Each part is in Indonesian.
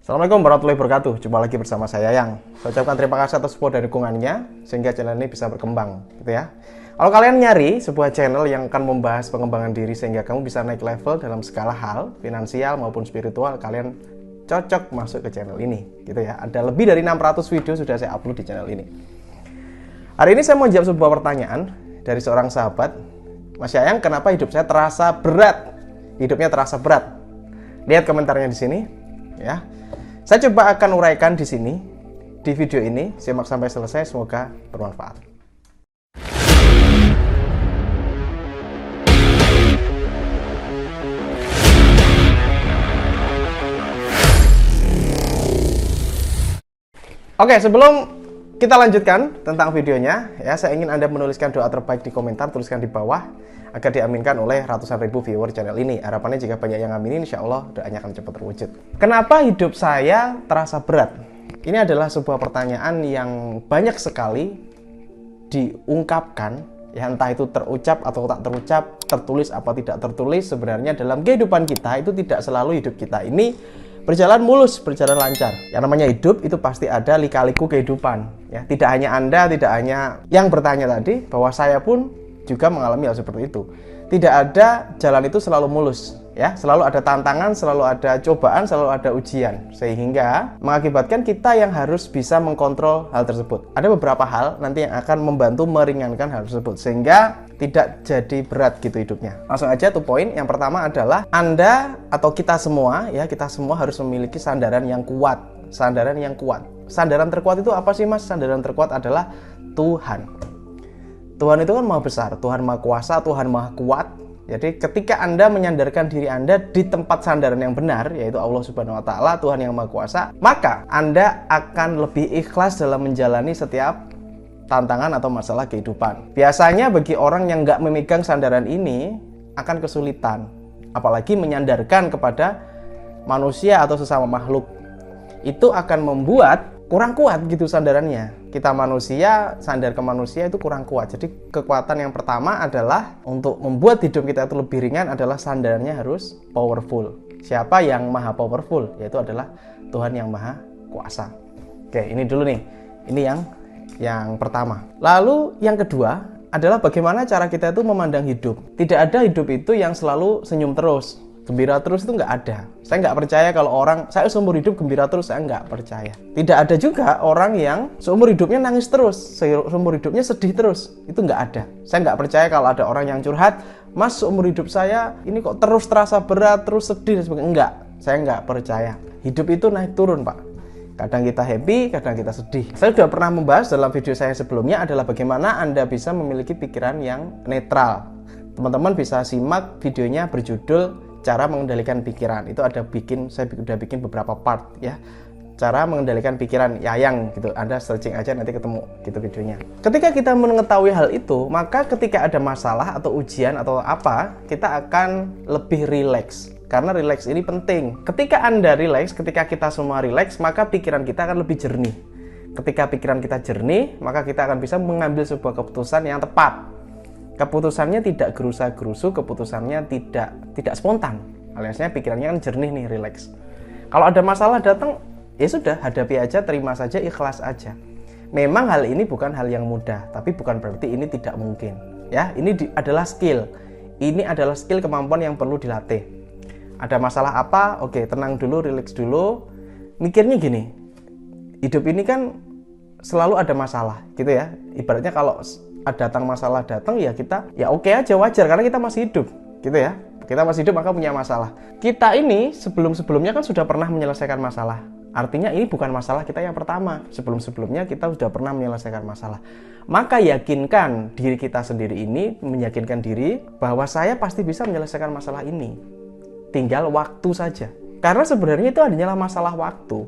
Assalamualaikum warahmatullahi wabarakatuh. Jumpa lagi bersama saya Yang. Saya ucapkan terima kasih atas support dan dukungannya sehingga channel ini bisa berkembang, gitu ya. Kalau kalian nyari sebuah channel yang akan membahas pengembangan diri sehingga kamu bisa naik level dalam segala hal, finansial maupun spiritual, kalian cocok masuk ke channel ini, gitu ya. Ada lebih dari 600 video sudah saya upload di channel ini. Hari ini saya mau jawab sebuah pertanyaan dari seorang sahabat. Mas Yayang, kenapa hidup saya terasa berat? Hidupnya terasa berat. Lihat komentarnya di sini, ya. Saya coba akan uraikan di sini, di video ini, simak sampai selesai, semoga bermanfaat. Oke, sebelum kita lanjutkan tentang videonya, ya, saya ingin Anda menuliskan doa terbaik di komentar, tuliskan di bawah, agar diaminkan oleh ratusan ribu viewer channel ini. Harapannya jika banyak yang aminin, insya Allah doanya akan cepat terwujud. Kenapa hidup saya terasa berat? Ini adalah sebuah pertanyaan yang banyak sekali diungkapkan, ya, entah itu terucap atau tak terucap, tertulis apa tidak tertulis. Sebenarnya dalam kehidupan kita itu tidak selalu hidup kita ini berjalan mulus, berjalan lancar. Yang namanya hidup itu pasti ada lika-liku kehidupan. Ya, tidak hanya Anda, tidak hanya yang bertanya tadi, bahwa saya pun juga mengalami hal seperti itu. Tidak ada jalan itu selalu mulus, ya. Selalu ada tantangan, selalu ada cobaan, selalu ada ujian, sehingga mengakibatkan kita yang harus bisa mengkontrol hal tersebut. Ada beberapa hal nanti yang akan membantu meringankan hal tersebut sehingga tidak jadi berat gitu hidupnya. Langsung aja to point. Yang pertama adalah Anda atau kita semua, ya, kita semua harus memiliki sandaran yang kuat. Sandaran yang kuat. Sandaran terkuat itu apa sih, Mas? Sandaran terkuat adalah Tuhan. Tuhan itu kan maha besar, Tuhan maha kuasa, Tuhan maha kuat. Jadi ketika Anda menyandarkan diri Anda di tempat sandaran yang benar, yaitu Allah Subhanahu wa Ta'ala, Tuhan yang maha kuasa, maka Anda akan lebih ikhlas dalam menjalani setiap tantangan atau masalah kehidupan. Biasanya bagi orang yang nggak memegang sandaran ini akan kesulitan, apalagi menyandarkan kepada manusia atau sesama makhluk. Itu akan membuat kurang kuat gitu sandarannya. Kita manusia, sandar ke manusia itu kurang kuat. Jadi kekuatan yang pertama adalah untuk membuat hidup kita itu lebih ringan adalah sandarannya harus powerful. Siapa yang maha powerful? Yaitu adalah Tuhan yang maha kuasa. Oke, ini dulu nih. Ini yang pertama. Lalu yang kedua adalah bagaimana cara kita itu memandang hidup. Tidak ada hidup itu yang selalu senyum terus, gembira terus, itu nggak ada. Saya nggak percaya kalau orang, saya seumur hidup gembira terus, saya nggak percaya. Tidak ada juga orang yang seumur hidupnya nangis terus, seumur hidupnya sedih terus, itu nggak ada. Saya nggak percaya kalau ada orang yang curhat, Mas, seumur hidup saya ini kok terus terasa berat, terus sedih, dan sebagainya. Enggak, saya nggak percaya. Hidup itu naik turun, Pak. Kadang kita happy, kadang kita sedih. Saya sudah pernah membahas dalam video saya sebelumnya adalah bagaimana Anda bisa memiliki pikiran yang netral. Teman-teman bisa simak videonya berjudul cara mengendalikan pikiran. Itu ada saya udah bikin beberapa part, ya. Cara mengendalikan pikiran Yayang gitu. Anda searching aja nanti ketemu gitu videonya. Ketika kita mengetahui hal itu, maka ketika ada masalah atau ujian atau apa, kita akan lebih rileks. Karena rileks ini penting. Ketika Anda rileks, ketika kita semua rileks, maka pikiran kita akan lebih jernih. Ketika pikiran kita jernih, maka kita akan bisa mengambil sebuah keputusan yang tepat. Keputusannya tidak gerusa-gerusu, keputusannya tidak spontan. Aliasnya pikirannya kan jernih nih, rileks. Kalau ada masalah datang, ya sudah, hadapi aja, terima saja, ikhlas aja. Memang hal ini bukan hal yang mudah, tapi bukan berarti ini tidak mungkin. Ya, ini adalah skill. Ini adalah skill, kemampuan yang perlu dilatih. Ada masalah apa? Oke, tenang dulu, rileks dulu. Mikirnya gini, hidup ini kan selalu ada masalah, gitu ya. Ibaratnya kalau datang masalah ya kita ya oke aja, wajar karena kita masih hidup, gitu ya. Kita masih hidup maka punya masalah. Kita ini sebelumnya kan sudah pernah menyelesaikan masalah. Artinya ini bukan masalah kita yang pertama. Sebelumnya kita sudah pernah menyelesaikan masalah. Maka yakinkan diri kita sendiri ini, meyakinkan diri bahwa saya pasti bisa menyelesaikan masalah ini. Tinggal waktu saja. Karena sebenarnya itu hanyalah masalah waktu.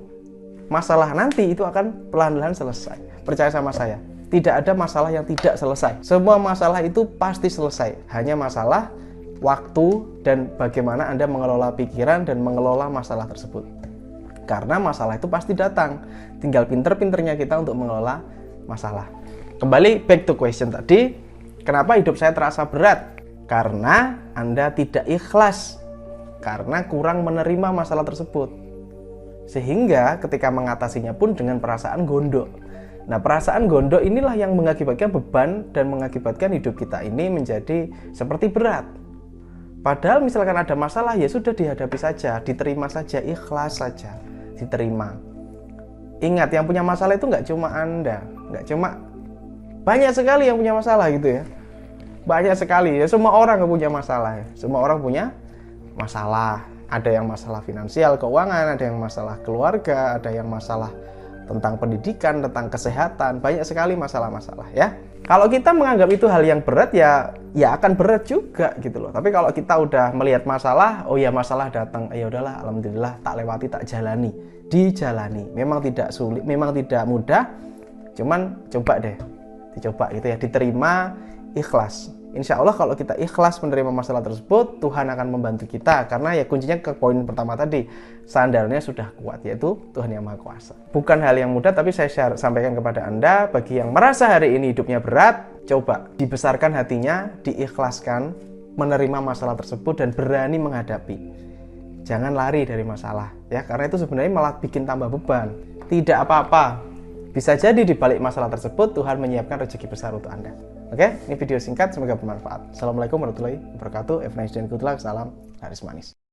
Masalah nanti itu akan pelan-pelan selesai. Percaya sama saya. Tidak ada masalah yang tidak selesai. Semua masalah itu pasti selesai. Hanya masalah waktu dan bagaimana Anda mengelola pikiran dan mengelola masalah tersebut. Karena masalah itu pasti datang. Tinggal pinter-pinternya kita untuk mengelola masalah. Kembali back to question tadi. Kenapa hidup saya terasa berat? Karena Anda tidak ikhlas. Karena kurang menerima masalah tersebut. Sehingga ketika mengatasinya pun dengan perasaan gondok. Nah, perasaan gondok inilah yang mengakibatkan beban dan mengakibatkan hidup kita ini menjadi seperti berat. Padahal misalkan ada masalah, ya sudah dihadapi saja, diterima saja, ikhlas saja, diterima. Ingat, yang punya masalah itu nggak cuma Anda, nggak cuma, banyak sekali yang punya masalah gitu ya. Banyak sekali, ya semua orang punya masalah ya. Semua orang punya masalah. Ada yang masalah finansial, keuangan, ada yang masalah keluarga, ada yang masalah tentang pendidikan, tentang kesehatan, banyak sekali masalah-masalah ya. Kalau kita menganggap itu hal yang berat ya akan berat juga gitu loh. Tapi kalau kita udah melihat masalah, oh ya masalah datang, ya udahlah, alhamdulillah tak lewati, tak jalani, dijalani. Memang tidak sulit, memang tidak mudah, cuman coba deh, dicoba gitu ya, diterima, ikhlas. Insya Allah kalau kita ikhlas menerima masalah tersebut, Tuhan akan membantu kita. Karena ya kuncinya ke poin pertama tadi, sandarnya sudah kuat, yaitu Tuhan yang Maha Kuasa. Bukan hal yang mudah, tapi saya sampaikan kepada Anda, bagi yang merasa hari ini hidupnya berat, coba dibesarkan hatinya, diikhlaskan, menerima masalah tersebut, dan berani menghadapi. Jangan lari dari masalah, ya, karena itu sebenarnya malah bikin tambah beban. Tidak apa-apa, bisa jadi di balik masalah tersebut, Tuhan menyiapkan rezeki besar untuk Anda. Oke, ini video singkat, semoga bermanfaat. Assalamualaikum warahmatullahi wabarakatuh. Have a nice day and good luck. Salam laris manis.